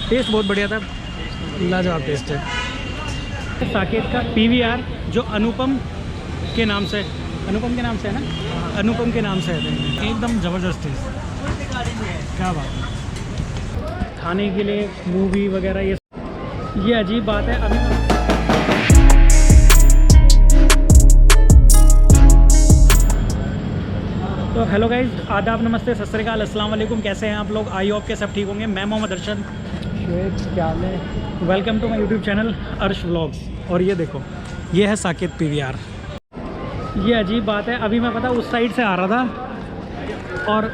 Test बहुत बढ़िया था, लाजवाब टेस्ट है। साकेत का PVR जो अनुपम के नाम से है ना, अनुपम के नाम से है, एकदम ज़बरदस्त टेस्ट, क्या बात है। खाने के लिए मूवी वगैरह ये अजीब बात है। अभी तो हेलो गाइज, आदाब, नमस्ते, सत श्री अकाल, अस्सलाम वालेकुम। कैसे हैं आप लोग? आई होप के सब ठीक होंगे। मैं मोहम्मद अर्शद, क्या है, welcome to my YouTube channel Arsh vlogs. और ये देखो, ये है साकेत PVR। ये अजीब बात है, अभी मैं पता उस साइड से आ रहा था और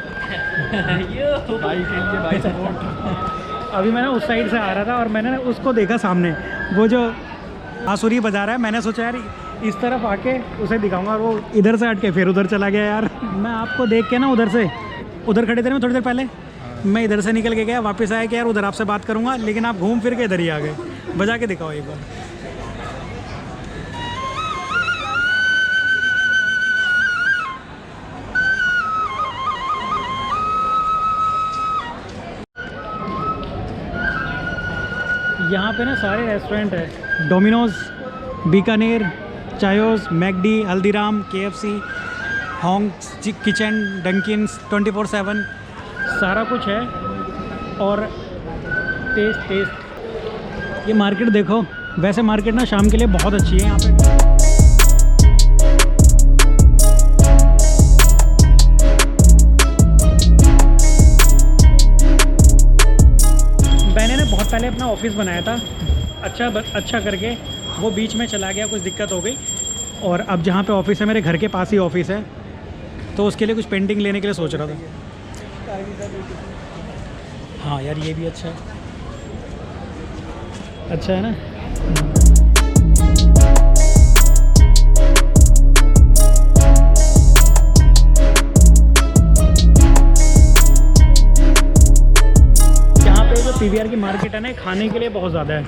अभी मैं ना उस साइड से आ रहा था और मैंने ना उसको देखा सामने, वो जो बांसुरी बजा रहा है। मैंने सोचा यार इस तरफ आके उसे दिखाऊंगा, और वो इधर से हट के फिर उधर चला गया। यार मैं आपको देख के ना उधर खड़े थे ना थोड़ी देर पहले, मैं इधर से निकल के गया, वापस आया कि यार उधर आपसे बात करूंगा, लेकिन आप घूम फिर के इधर ही आ गए। बजा के दिखाओ एक बार। यहाँ पे ना सारे रेस्टोरेंट है, Domino's, Bikaner, Chaayos, McD, Haldiram, KFC, Hong's kitchen, Dunkin's, 24/7 सारा कुछ है। और टेस्ट ये मार्केट देखो, वैसे मार्केट ना शाम के लिए बहुत अच्छी है यहाँ पे। मैंने ना बहुत पहले अपना ऑफिस बनाया था, अच्छा करके वो बीच में चला गया, कुछ दिक्कत हो गई। और अब जहाँ पे ऑफिस है, मेरे घर के पास ही ऑफिस है, तो उसके लिए कुछ पेंटिंग लेने के लिए सोच रहा था। हाँ यार, ये भी अच्छा है ना। यहाँ पे जो PVR की मार्केट है ना, खाने के लिए बहुत ज़्यादा है,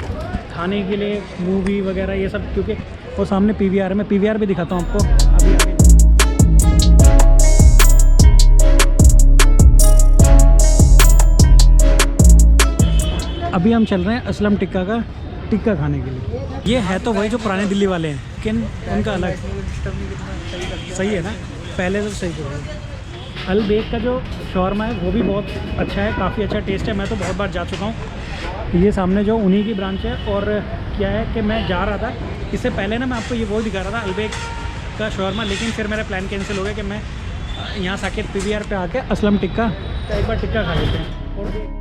खाने के लिए मूवी वगैरह ये सब, क्योंकि वो सामने PVR है। मैं PVR भी दिखाता हूँ आपको अभी आगे। अभी हम चल रहे हैं असलम टिक्का खाने के लिए। ये है तो वही जो पुराने दिल्ली वाले हैं, लेकिन उनका अलग सही है ना, पहले तो सही कर रहे हैं। अल बेग का जो शौरमा है वो भी बहुत अच्छा है, काफ़ी अच्छा टेस्ट है। मैं तो बहुत बार जा चुका हूँ। ये सामने जो उन्हीं की ब्रांच है। और क्या है कि मैं जा रहा था, इससे पहले ना मैं आपको ये वो दिखा रहा था अलबेग का शौरमा, लेकिन फिर मेरा प्लान कैंसिल हो गया कि मैं यहाँ साकेत PVR पे आके असलम टिक्का का एक बार टिक्का खा लेते हैं। और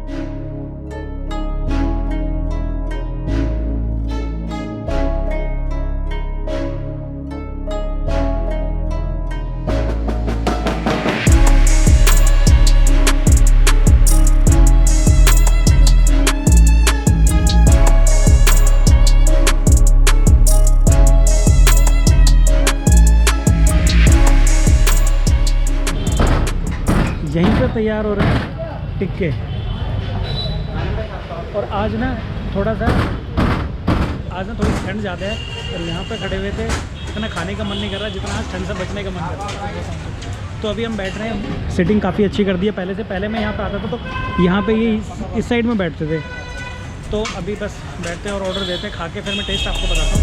यहीं पे तैयार हो रहे हैं टिक्के। और आज ना थोड़ी ठंड ज़्यादा है, और यहाँ पे खड़े हुए थे, इतना खाने का मन नहीं कर रहा जितना आज ठंड से बचने का मन कर रहा है। तो अभी हम बैठ रहे हैं, सिटिंग काफ़ी अच्छी कर दी है पहले से। पहले मैं यहाँ पे आता था तो यहाँ पे ये इस साइड में बैठते थे, तो अभी बस बैठते हैं और ऑर्डर देते हैं, खा के फिर मैं टेस्ट आपको बताता हूँ।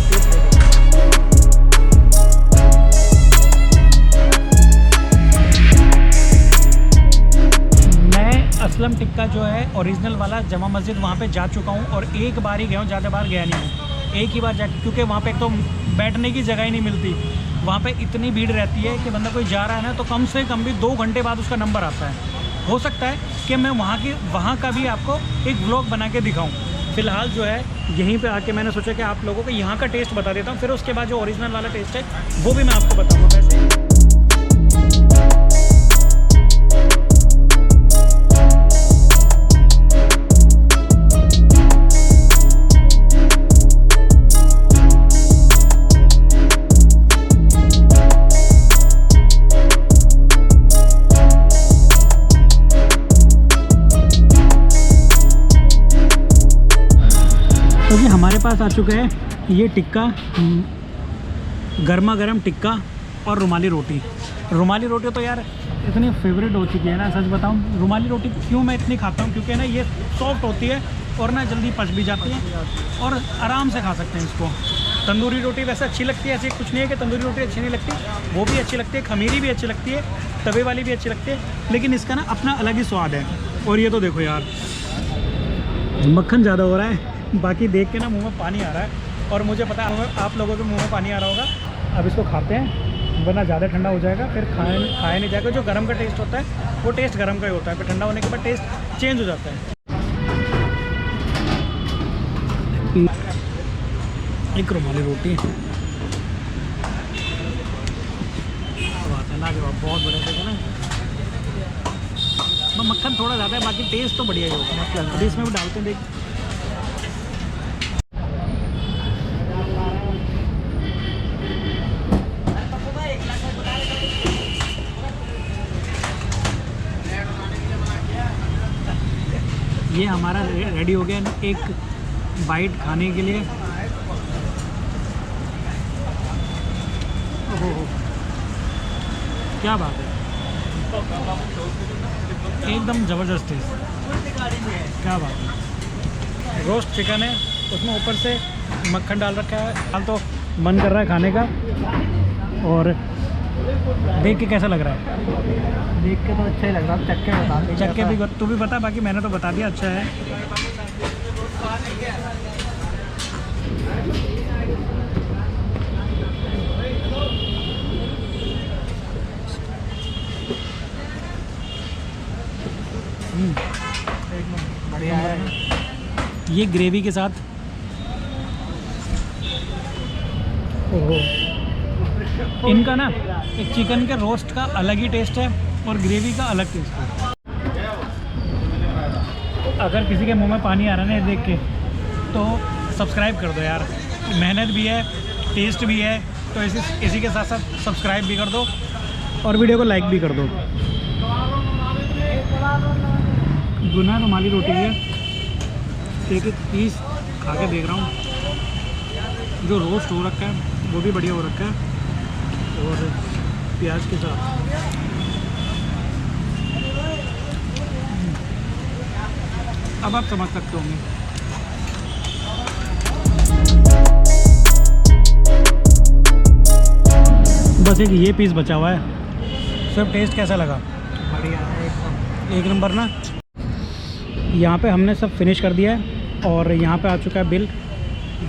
असलम टिक्का जो है ओरिजिनल वाला जमा मस्जिद, वहाँ पे जा चुका हूँ और एक बार ही गया हूँ, ज़्यादा बार गया नहीं हूँ। एक ही बार जा, क्योंकि वहाँ पे एक तो बैठने की जगह ही नहीं मिलती, वहाँ पे इतनी भीड़ रहती है कि बंदा कोई जा रहा है ना तो कम से कम भी 2 घंटे बाद उसका नंबर आता है। हो सकता है कि मैं वहाँ का भी आपको एक व्लॉग बना के दिखाऊँ। फ़िलहाल जो है यहीं पर आके मैंने सोचा कि आप लोगों को यहाँ का टेस्ट बता देता हूँ, फिर उसके बाद जो ओरिजिनल वाला टेस्ट है वो भी मैं आपको बताऊँगा। वैसे तो जी हमारे पास आ चुका है ये टिक्का, गर्मा गर्म टिक्का और रुमाली रोटी। रुमाली रोटी तो यार इतनी फेवरेट हो चुकी है ना, सच बताऊं। रुमाली रोटी क्यों मैं इतनी खाता हूं, क्योंकि ना ये सॉफ्ट होती है और ना जल्दी पच भी जाती है और आराम से खा सकते हैं इसको। तंदूरी रोटी वैसे अच्छी लगती है, ऐसी कुछ नहीं है कि तंदूरी रोटी अच्छी नहीं लगती, वो भी अच्छी लगती है, खमीरी भी अच्छी लगती है, तवे वाली भी अच्छी लगती है, लेकिन इसका ना अपना अलग ही स्वाद है। और ये तो देखो यार, मक्खन ज़्यादा हो रहा है, बाकी देख के ना मुँह में पानी आ रहा है, और मुझे पता है आप लोगों के मुँह में पानी आ रहा होगा। अब इसको खाते हैं, वरना ज़्यादा ठंडा हो जाएगा, फिर खाया नहीं जाएगा। जो गर्म का टेस्ट होता है वो टेस्ट गर्म का ही होता है, फिर ठंडा होने के बाद टेस्ट चेंज हो जाता है। एक रुमाली रोटी लाजवाब, बहुत बढ़िया देखो ना। मक्खन थोड़ा ज़्यादा है, बाकी टेस्ट तो बढ़िया ही होगा। अभी इसमें भी डालते हैं, देख। ये हमारा रेडी हो गया एक बाइट खाने के लिए। ओहो, क्या बात है, एकदम ज़बरदस्त टेस्ट, क्या बात है। रोस्ट चिकन है, उसमें ऊपर से मक्खन डाल रखा है। हाल तो मन कर रहा है खाने का, और देख के कैसा लग रहा है? देख के तो अच्छा ही लग रहा है, चक्के बता दे। चक्के भी तू भी बता, बाकी मैंने तो बता दिया अच्छा है। बढ़िया है। ये ग्रेवी के साथ, ओहो, इनका ना एक चिकन के रोस्ट का अलग ही टेस्ट है और ग्रेवी का अलग टेस्ट है। अगर किसी के मुंह में पानी आ रहा है ना देख के, तो सब्सक्राइब कर दो यार, मेहनत भी है, टेस्ट भी है, तो इसी के साथ साथ सब्सक्राइब भी कर दो और वीडियो को लाइक भी कर दो। गुना रुमाली रोटी है, एक एक पीस खा के देख रहा हूँ। जो रोस्ट हो रखा है वो भी बढ़िया हो रखा है, और प्याज के साथ अब आप समझ सकते होंगे। बस एक ये पीस बचा हुआ है। सब टेस्ट कैसा लगा? बढ़िया है, एक नंबर ना। यहाँ पे हमने सब फिनिश कर दिया है, और यहाँ पे आ चुका है बिल।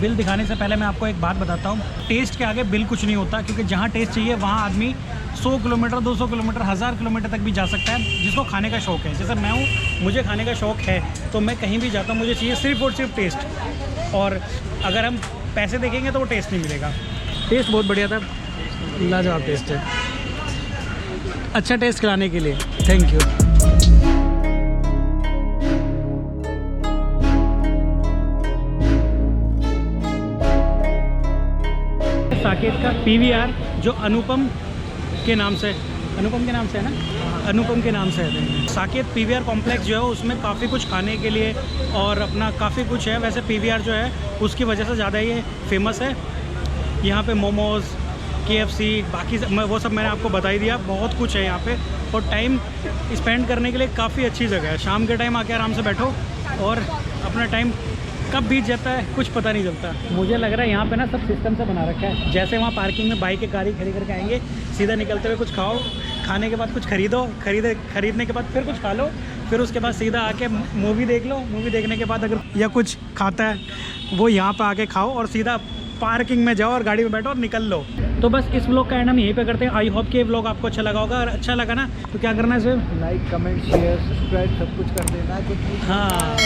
बिल दिखाने से पहले मैं आपको एक बात बताता हूँ, टेस्ट के आगे बिल कुछ नहीं होता, क्योंकि जहाँ टेस्ट चाहिए वहाँ आदमी 100 किलोमीटर, 200 किलोमीटर, 1000 किलोमीटर तक भी जा सकता है, जिसको खाने का शौक़ है। जैसे मैं हूँ, मुझे खाने का शौक़ है, तो मैं कहीं भी जाता हूँ, मुझे चाहिए सिर्फ और सिर्फ टेस्ट। और अगर हम पैसे देखेंगे तो वो टेस्ट नहीं मिलेगा। टेस्ट बहुत बढ़िया था, लाजवाब टेस्ट है। अच्छा टेस्ट कराने के लिए थैंक यू। साकेत का PVR, जो अनुपम के नाम से है ना, अनुपम के नाम से है। साकेत PVR कॉम्प्लेक्स जो है उसमें काफ़ी कुछ खाने के लिए और अपना काफ़ी कुछ है। वैसे PVR जो है उसकी वजह से ज़्यादा ये फेमस है। यहाँ पे मोमोज़, KFC, बाकी वो सब मैंने आपको बता ही दिया, बहुत कुछ है यहाँ पे। और टाइम स्पेंड करने के लिए काफ़ी अच्छी जगह है। शाम के टाइम आके आराम से बैठो और अपना टाइम कब बीत जाता है कुछ पता नहीं चलता। मुझे लग रहा है यहाँ पे ना सब सिस्टम से बना रखा है। जैसे वहाँ पार्किंग में बाइक गाड़ी खड़ी करके आएंगे, सीधा निकलते हुए कुछ खाओ, खाने के बाद कुछ खरीदने के बाद फिर कुछ खा लो, फिर उसके बाद सीधा आके मूवी देख लो। मूवी देखने के बाद अगर या कुछ खाता है वो यहाँ पर आके खाओ, और सीधा पार्किंग में जाओ और गाड़ी में बैठो और निकल लो। तो बस इस व्लॉग का एंड हम यहीं पे करते हैं। आई होप कि ये व्लॉग आपको अच्छा लगा होगा, और अच्छा लगा ना तो क्या करना है सिर्फ लाइक, कमेंट, शेयर, सब्सक्राइब सब कुछ कर देना। कुछ हाँ,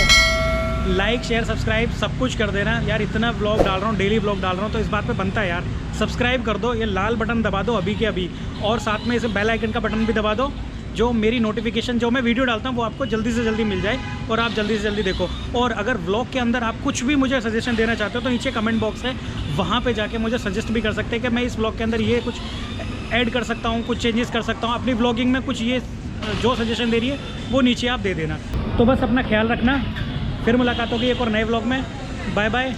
लाइक, शेयर, सब्सक्राइब सब कुछ कर देना यार। इतना व्लॉग डाल रहा हूँ, डेली व्लॉग डाल रहा हूँ, तो इस बात पे बनता है यार, सब्सक्राइब कर दो। ये लाल बटन दबा दो अभी के अभी, और साथ में इसे बेल आइकन का बटन भी दबा दो, जो मेरी नोटिफिकेशन जो मैं वीडियो डालता हूँ वो आपको जल्दी से जल्दी मिल जाए और आप जल्दी से जल्दी देखो। और अगर व्लॉग के अंदर आप कुछ भी मुझे सजेशन देना चाहते हो तो नीचे कमेंट बॉक्स है, वहाँ पे जाके मुझे सजेस्ट भी कर सकते हैं कि मैं इस व्लॉग के अंदर ये कुछ ऐड कर सकता हूँ, कुछ चेंजेस कर सकता हूँ अपनी व्लॉगिंग में। कुछ ये जो सजेशन दे रही है वो नीचे आप दे देना। तो बस अपना ख्याल रखना, फिर मुलाकात होगी एक और नए व्लॉग में। Bye bye.